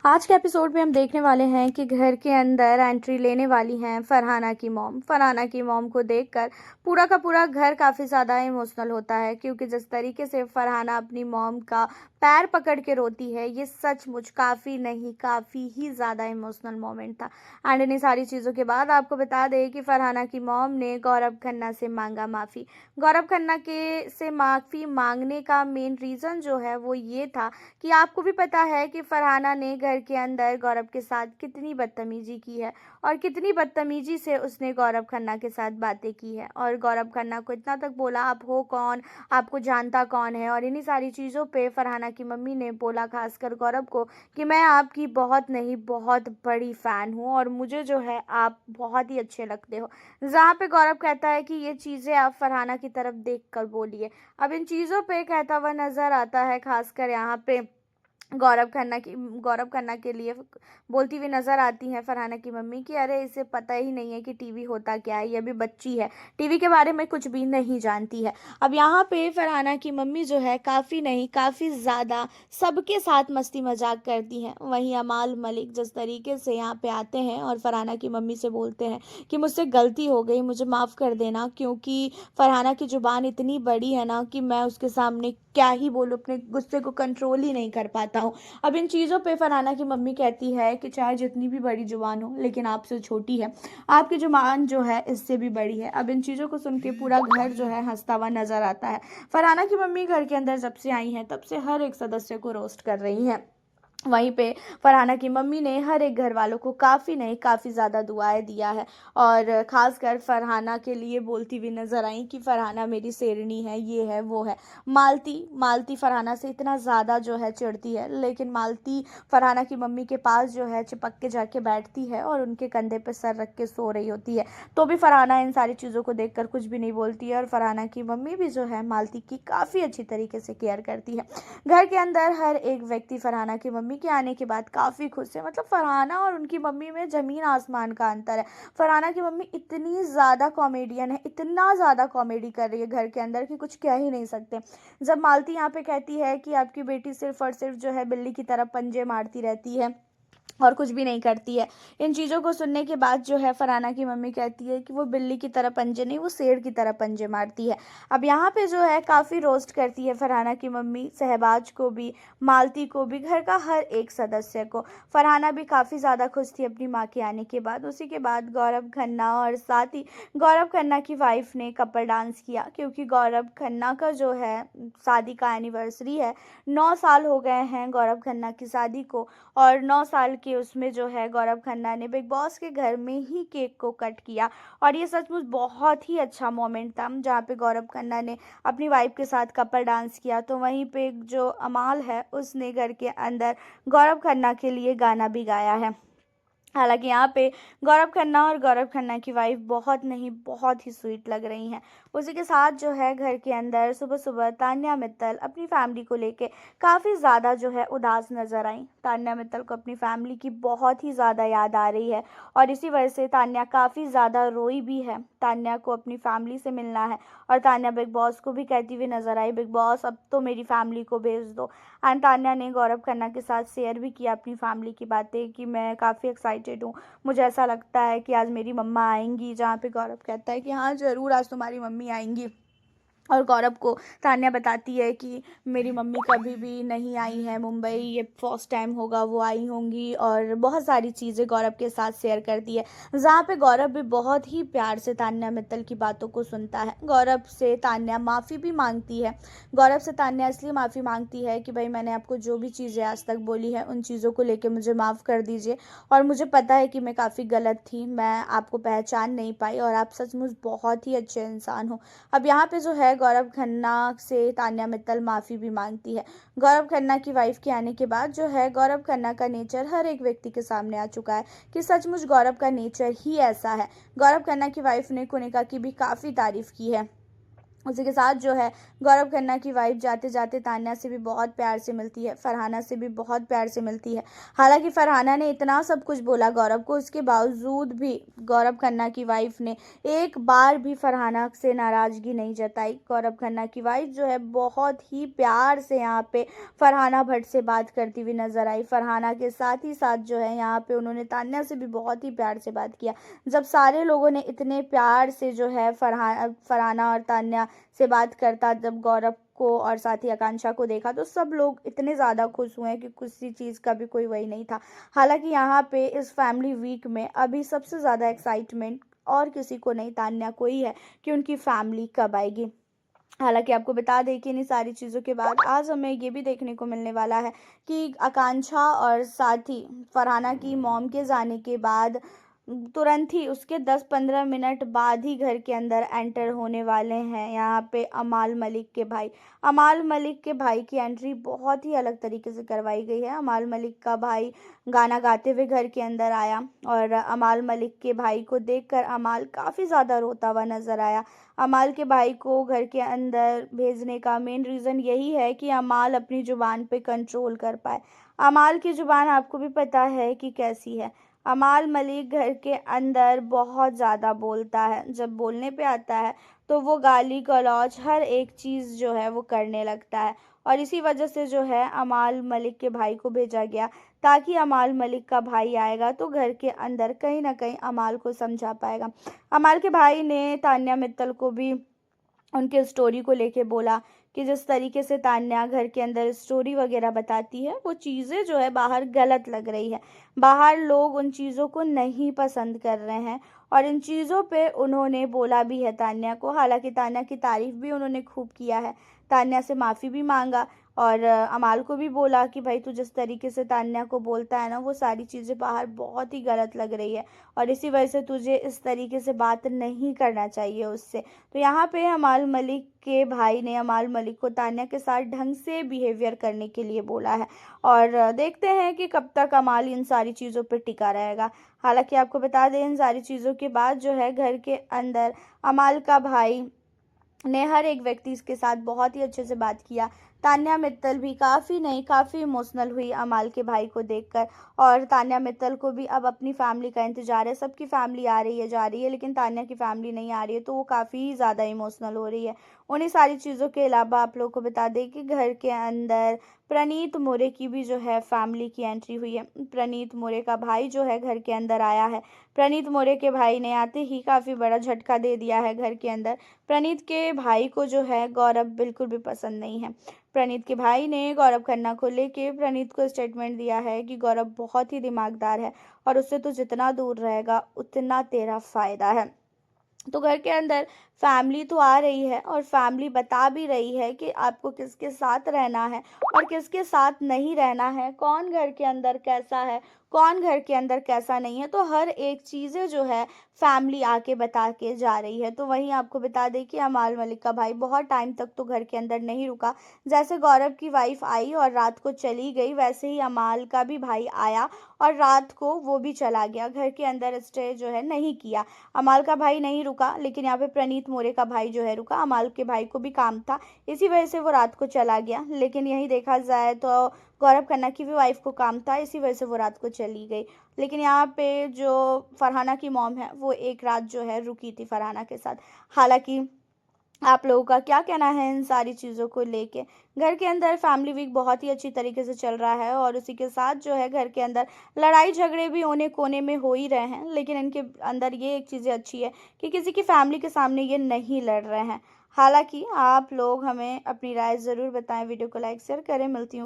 आज के एपिसोड में हम देखने वाले हैं कि घर के अंदर एंट्री लेने वाली हैं फरहाना की मॉम। फरहाना की मॉम को देखकर पूरा का पूरा घर काफ़ी ज़्यादा इमोशनल होता है, क्योंकि जिस तरीके से फरहाना अपनी मॉम का पैर पकड़ के रोती है, ये सचमुच काफ़ी नहीं काफ़ी ही ज़्यादा इमोशनल मोमेंट था। एंड इन्हीं सारी चीज़ों के बाद आपको बता दें कि फरहाना की मॉम ने गौरव खन्ना से मांगा माफ़ी। गौरव खन्ना के से माफ़ी मांगने का मेन रीज़न जो है वो ये था कि आपको भी पता है कि फरहाना ने घर के अंदर गौरव के साथ कितनी बदतमीजी की है और कितनी बदतमीजी से उसने गौरव खन्ना के साथ बातें की है, और गौरव खन्ना को इतना तक बोला आप हो कौन, आपको जानता कौन है। और इन्हीं सारी चीज़ों पे फरहाना की मम्मी ने बोला खासकर गौरव को कि मैं आपकी बहुत नहीं बहुत बड़ी फ़ैन हूँ और मुझे जो है आप बहुत ही अच्छे लगते हो। जहाँ पे गौरव कहता है कि ये चीज़ें आप फरहाना की तरफ देख कर बोलिए। अब इन चीज़ों पे कहता हुआ नज़र आता है खासकर यहाँ पे गौरव खन्ना के लिए बोलती हुई नज़र आती हैं फरहाना की मम्मी कि अरे इसे पता ही नहीं है कि टीवी होता क्या है, ये अभी बच्ची है, टीवी के बारे में कुछ भी नहीं जानती है। अब यहाँ पे फरहाना की मम्मी जो है काफ़ी नहीं काफ़ी ज़्यादा सबके साथ मस्ती मजाक करती हैं। वहीं अमाल मलिक जिस तरीके से यहाँ पे आते हैं और फरहाना की मम्मी से बोलते हैं कि मुझसे गलती हो गई, मुझे माफ़ कर देना, क्योंकि फरहाना की ज़ुबान इतनी बड़ी है ना कि मैं उसके सामने क्या ही बोलूँ, अपने गुस्से को कंट्रोल ही नहीं कर पाता हूँ। अब इन चीज़ों पे फरहाना की मम्मी कहती है कि चाहे जितनी भी बड़ी जुबान हो लेकिन आपसे छोटी है, आपकी जुबान जो है इससे भी बड़ी है। अब इन चीज़ों को सुन के पूरा घर जो है हंसता हुआ नजर आता है। फरहाना की मम्मी घर के अंदर जब से आई हैं तब से हर एक सदस्य को रोस्ट कर रही हैं। वहीं पे फरहाना की मम्मी ने हर एक घर वालों को काफ़ी नहीं काफ़ी ज़्यादा दुआएं दिया है, और ख़ासकर फरहाना के लिए बोलती हुई नज़र आई कि फरहाना मेरी शेरनी है, ये है वो है। मालती मालती फरहाना से इतना ज़्यादा जो है चिढ़ती है, लेकिन मालती फरहाना की मम्मी के पास जो है चिपक के जाके बैठती है और उनके कंधे पर सर रख के सो रही होती है। तो भी फरहाना इन सारी चीज़ों को देख कर कुछ भी नहीं बोलती है, और फरहाना की मम्मी भी जो है मालती की काफ़ी अच्छी तरीके से केयर करती है। घर के अंदर हर एक व्यक्ति फरहाना की मम्मी के आने के बाद काफ़ी खुश है। मतलब फरहाना और उनकी मम्मी में ज़मीन आसमान का अंतर है। फरहाना की मम्मी इतनी ज़्यादा कॉमेडियन है, इतना ज़्यादा कॉमेडी कर रही है घर के अंदर कि कुछ कह ही नहीं सकते। जब मालती यहाँ पे कहती है कि आपकी बेटी सिर्फ और सिर्फ जो है बिल्ली की तरह पंजे मारती रहती है और कुछ भी नहीं करती है, इन चीज़ों को सुनने के बाद जो है फरहाना की मम्मी कहती है कि वो बिल्ली की तरह पंजे नहीं, वो शेर की तरह पंजे मारती है। अब यहाँ पे जो है काफ़ी रोस्ट करती है फरहाना की मम्मी शहबाज को भी, मालती को भी, घर का हर एक सदस्य को। फरहाना भी काफ़ी ज़्यादा खुश थी अपनी माँ के आने के बाद। उसी के बाद गौरव खन्ना और साथ ही गौरव खन्ना की वाइफ ने कपल डांस किया, क्योंकि गौरव खन्ना का जो है शादी का एनिवर्सरी है। 9 साल हो गए हैं गौरव खन्ना की शादी को, और 9 साल के उसमें जो है गौरव खन्ना ने बिग बॉस के घर में ही केक को कट किया, और ये सचमुच बहुत ही अच्छा मोमेंट था जहाँ पे गौरव खन्ना ने अपनी वाइफ के साथ कपल डांस किया। तो वहीं पे जो अमाल है उसने घर के अंदर गौरव खन्ना के लिए गाना भी गाया है। हालांकि यहाँ पे गौरव खन्ना और गौरव खन्ना की वाइफ बहुत नहीं बहुत ही स्वीट लग रही हैं। उसी के साथ जो है घर के अंदर सुबह सुबह तान्या मित्तल अपनी फैमिली को लेके काफ़ी ज़्यादा जो है उदास नज़र आई। तान्या मित्तल को अपनी फैमिली की बहुत ही ज़्यादा याद आ रही है, और इसी वजह से तान्या काफ़ी ज़्यादा रोई भी है। तान्या को अपनी फैमिली से मिलना है, और तान्या बिग बॉस को भी कहती हुई नज़र आई, बिग बॉस अब तो मेरी फैमिली को भेज दो। एंड तान्या ने गौरव खन्ना के साथ शेयर भी किया अपनी फैमिली की बातें कि मैं काफ़ी एक्साइटेड हूँ, मुझे ऐसा लगता है कि आज मेरी मम्मा आएंगी। जहाँ पे गौरव कहता है कि हाँ ज़रूर आज तुम्हारी मम्मी आएंगी, और गौरव को तान्या बताती है कि मेरी मम्मी कभी भी नहीं आई है मुंबई, ये फर्स्ट टाइम होगा वो आई होंगी, और बहुत सारी चीज़ें गौरव के साथ शेयर करती है। जहाँ पे गौरव भी बहुत ही प्यार से तान्या मित्तल की बातों को सुनता है। गौरव से तान्या माफ़ी भी मांगती है। गौरव से तान्या इसलिए माफ़ी मांगती है कि भाई मैंने आपको जो भी चीज़ें आज तक बोली है उन चीज़ों को लेकर मुझे माफ़ कर दीजिए, और मुझे पता है कि मैं काफ़ी गलत थी, मैं आपको पहचान नहीं पाई, और आप सचमुच बहुत ही अच्छे इंसान हो। अब यहाँ पे जो है गौरव खन्ना से तान्या मित्तल माफ़ी भी मांगती है। गौरव खन्ना की वाइफ के आने के बाद जो है गौरव खन्ना का नेचर हर एक व्यक्ति के सामने आ चुका है कि सचमुच गौरव का नेचर ही ऐसा है। गौरव खन्ना की वाइफ ने कुनिका की भी काफ़ी तारीफ की है, उसी के साथ जो है गौरव खन्ना की वाइफ जाते जाते तान्या से भी बहुत प्यार से मिलती है, फरहाना से भी बहुत प्यार से मिलती है। हालांकि फरहाना ने इतना सब कुछ बोला गौरव को, उसके बावजूद भी गौरव खन्ना की वाइफ ने एक बार भी फरहाना से नाराज़गी नहीं जताई। गौरव खन्ना की वाइफ जो है बहुत ही प्यार से यहाँ पे फरहाना भट्ट से बात करती हुई नजर आई। फरहाना के साथ ही साथ जो है यहाँ पे उन्होंने तान्या से भी बहुत ही प्यार से बात किया। जब सारे लोगों ने इतने प्यार से जो है फरहाना और तान्या से बात करता जब गौरव को और साथ ही आकांक्षा को देखा, तो सब लोग इतने ज़्यादा खुश हुए कि किसी चीज़ का भी कोई वही नहीं था। हालांकि यहाँ पे इस फैमिली वीक में अभी सबसे ज़्यादा एक्साइटमेंट और किसी को नहीं, तान्या को ही है कि उनकी फैमिली कब आएगी। हालांकि आपको बता दें कि इन सारी चीज़ों के बाद आज हमें ये भी देखने को मिलने वाला है कि आकांक्षा और साथ ही फरहाना की मॉम के जाने के बाद तुरंत ही उसके 10-15 मिनट बाद ही घर के अंदर एंटर होने वाले हैं यहाँ पे अमाल मलिक के भाई। अमाल मलिक के भाई की एंट्री बहुत ही अलग तरीके से करवाई गई है। अमाल मलिक का भाई गाना गाते हुए घर के अंदर आया और अमाल मलिक के भाई को देखकर अमाल काफ़ी ज़्यादा रोता हुआ नजर आया। अमाल के भाई को घर के अंदर भेजने का मेन रीज़न यही है कि अमाल अपनी ज़ुबान पे कंट्रोल कर पाए। अमाल की ज़ुबान आपको भी पता है कि कैसी है। अमाल मलिक घर के अंदर बहुत ज़्यादा बोलता है। जब बोलने पे आता है तो वो गाली गलौज हर एक चीज़ जो है वो करने लगता है, और इसी वजह से जो है अमाल मलिक के भाई को भेजा गया ताकि अमाल मलिक का भाई आएगा तो घर के अंदर कहीं ना कहीं अमाल को समझा पाएगा। अमाल के भाई ने तान्या मित्तल को भी उनके स्टोरी को लेके बोला कि जिस तरीके से तान्या घर के अंदर स्टोरी वगैरह बताती है वो चीज़ें जो है बाहर गलत लग रही है। बाहर लोग उन चीज़ों को नहीं पसंद कर रहे हैं और इन चीज़ों पे उन्होंने बोला भी है तान्या को। हालांकि तान्या की तारीफ भी उन्होंने खूब किया है, तान्या से माफ़ी भी मांगा और अमाल को भी बोला कि भाई तू जिस तरीके से तान्या को बोलता है ना वो सारी चीज़ें बाहर बहुत ही गलत लग रही है और इसी वजह से तुझे इस तरीके से बात नहीं करना चाहिए उससे। तो यहाँ पे अमाल मलिक के भाई ने अमाल मलिक को तान्या के साथ ढंग से बिहेवियर करने के लिए बोला है और देखते हैं कि कब तक अमाल इन सारी चीज़ों पर टिका रहेगा। हालांकि आपको बता दें इन सारी चीज़ों के बाद जो है घर के अंदर अमाल का भाई ने हर एक व्यक्ति के साथ बहुत ही अच्छे से बात किया। तान्या मित्तल भी काफ़ी इमोशनल हुई अमाल के भाई को देखकर और तान्या मित्तल को भी अब अपनी फैमिली का इंतज़ार है। सबकी फैमिली आ रही है जा रही है लेकिन तान्या की फैमिली नहीं आ रही है, तो वो काफ़ी ज़्यादा इमोशनल हो रही है। उन्हीं सारी चीज़ों के अलावा आप लोगों को बता दें कि घर के अंदर प्रणीत मोरे की भी जो है फैमिली की एंट्री हुई है। प्रणीत मोरे का भाई जो है घर के अंदर आया है। प्रणीत मोरे के भाई ने आते ही काफ़ी बड़ा झटका दे दिया है घर के अंदर। प्रणीत के भाई को जो है गौरव बिल्कुल भी पसंद नहीं है। प्रणीत के भाई ने गौरव खन्ना को लेके प्रणीत को स्टेटमेंट दिया है कि गौरव बहुत ही दिमागदार है और उससे तो जितना दूर रहेगा उतना तेरा फ़ायदा है। तो घर के अंदर फैमिली तो आ रही है और फैमिली बता भी रही है कि आपको किसके साथ रहना है और किसके साथ नहीं रहना है, कौन घर के अंदर कैसा है, कौन घर के अंदर कैसा नहीं है। तो हर एक चीज़ें जो है फैमिली आके बता के जा रही है। तो वहीं आपको बता दें कि अमाल मलिक का भाई बहुत टाइम तक तो घर के अंदर नहीं रुका। जैसे गौरव की वाइफ आई और रात को चली गई वैसे ही अमाल का भी भाई आया और रात को वो भी चला गया, घर के अंदर स्टे जो है नहीं किया। अमाल का भाई नहीं रुका लेकिन यहाँ पे प्रणीत मोरे का भाई जो है रुका। अमाल के भाई को भी काम था, इसी वजह से वो रात को चला गया। लेकिन यही देखा जाए तो गौरव खन्ना की भी वाइफ को काम था, इसी वजह से वो रात को चली गई। लेकिन यहाँ पे जो फरहाना की मॉम है वो एक रात जो है रुकी थी फरहाना के साथ। हालांकि आप लोगों का क्या कहना है इन सारी चीज़ों को लेके? घर के अंदर फैमिली वीक बहुत ही अच्छी तरीके से चल रहा है और उसी के साथ जो है घर के अंदर लड़ाई झगड़े भी कोने कोने में हो ही रहे हैं, लेकिन इनके अंदर ये एक चीज़ें अच्छी है कि किसी की फैमिली के सामने ये नहीं लड़ रहे हैं। हालांकि आप लोग हमें अपनी राय ज़रूर बताएं, वीडियो को लाइक शेयर करें। मिलती हूँ